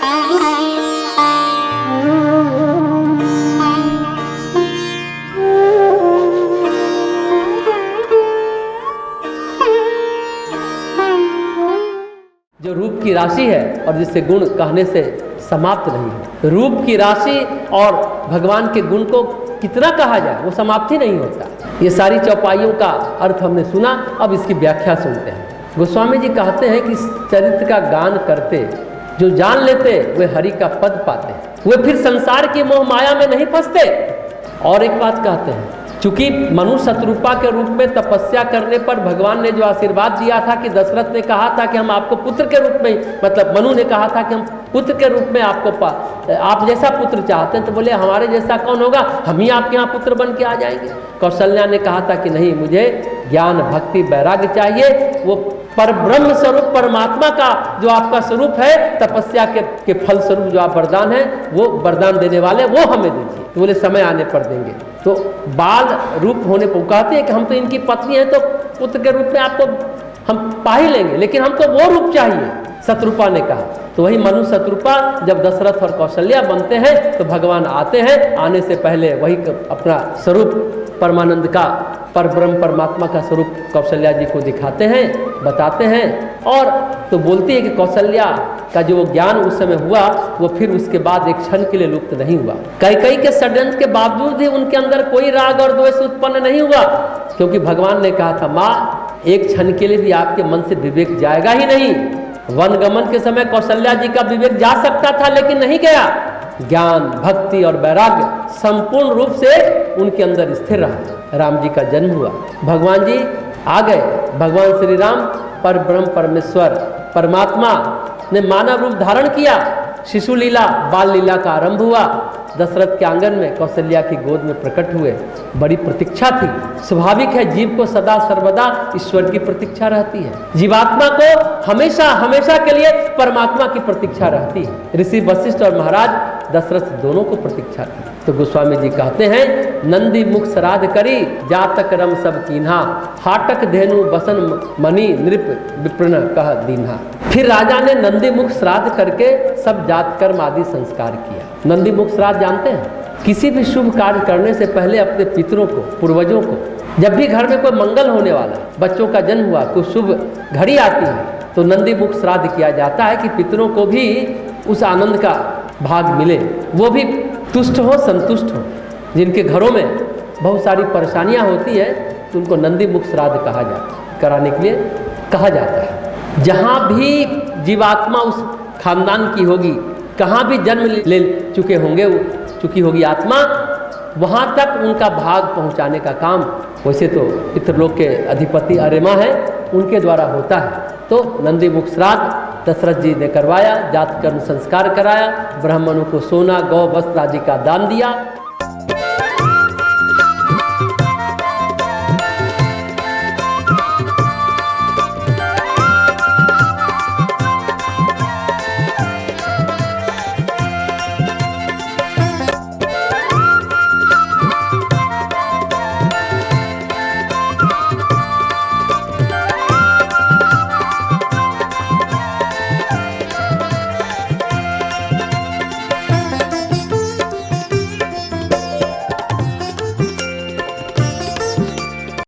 जो रूप की राशि है और जिससे गुण कहने से समाप्त नहीं है। रूप की राशि और भगवान के गुण को कितना कहा जाए वो समाप्ति नहीं होता। ये सारी चौपाइयों का अर्थ हमने सुना, अब इसकी व्याख्या सुनते हैं। गोस्वामी जी कहते हैं कि चरित्र का गान करते जो जान लेते वे हरि का पद पाते, वे फिर संसार की मोह माया में नहीं फंसते। और एक बात कहते हैं, चूंकि मनु शत्रुपा के रूप में तपस्या करने पर भगवान ने जो आशीर्वाद दिया था कि दशरथ ने कहा था कि हम आपको पुत्र के रूप में, मतलब मनु ने कहा था कि हम पुत्र के रूप में आपको आप जैसा पुत्र चाहते हैं, तो बोले हमारे जैसा कौन होगा, हम ही आपके यहाँ पुत्र बन के आ जाएंगे। कौशल्या ने कहा था कि नहीं, मुझे ज्ञान भक्ति वैराग्य चाहिए, वो पर ब्रह्म स्वरूप परमात्मा का जो आपका स्वरूप है, तपस्या के फल स्वरूप जो आप वरदान है, वो वरदान देने वाले वो हमें दीजिए। तो बोले समय आने पर देंगे। तो बाल रूप होने पर कहते हैं कि हम तो इनकी पत्नी हैं, तो पुत्र के रूप में आपको हम पा ही लेंगे, लेकिन हमको वो रूप चाहिए, शत्रुपा ने कहा। तो वही मनु शत्रुपा जब दशरथ और कौशल्या बनते हैं तो भगवान आते हैं, आने से पहले वही अपना स्वरूप परमानंद का, परब्रह्म परमात्मा का स्वरूप कौशल्या जी को दिखाते हैं, बताते हैं। और तो बोलती है कि कौशल्या का जो ज्ञान उस समय हुआ वो फिर उसके बाद एक क्षण के लिए लुप्त नहीं हुआ। कई के षड्यंत्र के बावजूद भी उनके अंदर कोई राग और द्वेष उत्पन्न नहीं हुआ, क्योंकि भगवान ने कहा था, माँ एक क्षण के लिए भी आपके मन से विवेक जाएगा ही नहीं। वनगमन के समय कौशल्या जी का विवेक जा सकता था, लेकिन नहीं गया। ज्ञान भक्ति और वैराग्य संपूर्ण रूप से उनके अंदर स्थिर रहा। राम जी का जन्म हुआ, भगवान जी आ गए। भगवान श्री राम पर ब्रह्म परमेश्वर परमात्मा ने मानव रूप धारण किया। शिशु लीला बाल लीला का आरंभ हुआ। दशरथ के आंगन में कौशल्या की गोद में प्रकट हुए। बड़ी प्रतीक्षा थी। स्वाभाविक है, जीव को सदा सर्वदा ईश्वर की प्रतीक्षा रहती है। जीवात्मा को हमेशा हमेशा के लिए परमात्मा की प्रतीक्षा रहती है। ऋषि वशिष्ठ और महाराज दशरथ दोनों को प्रतीक्षा थी। तो गोस्वामी जी कहते हैं, नंदी मुख श्राद्ध करी जातक रम सब कीन्हा, हाटक धेनु बसन मणि नृप विप्रन कह दीन्हा। फिर राजा ने नंदी मुख श्राद्ध करके सब जात कर्म आदि संस्कार किया। नंदी मुख श्राद्ध जानते हैं? किसी भी शुभ कार्य करने से पहले अपने पितरों को, पूर्वजों को, जब भी घर में कोई मंगल होने वाला, बच्चों का जन्म हुआ, कोई शुभ घड़ी आती है, तो नंदी मुख श्राद्ध किया जाता है कि पितरों को भी उस आनंद का भाग मिले, वो भी तुष्ट हो, संतुष्ट हो। जिनके घरों में बहुत सारी परेशानियां होती है तो उनको नंदी मुख श्राद्ध कहा जाता, कराने के लिए कहा जाता है। जहाँ भी जीवात्मा उस खानदान की होगी, कहाँ भी जन्म ले चुके होंगे, चुकी होगी आत्मा, वहाँ तक उनका भाग पहुँचाने का काम, वैसे तो पितृलोक के अधिपति अरेमा है, उनके द्वारा होता है। तो नंदी मुख श्राद्ध दशरथ जी ने करवाया, जात कर्म संस्कार कराया, ब्राह्मणों को सोना गौ वस्त्र आदि का दान दिया।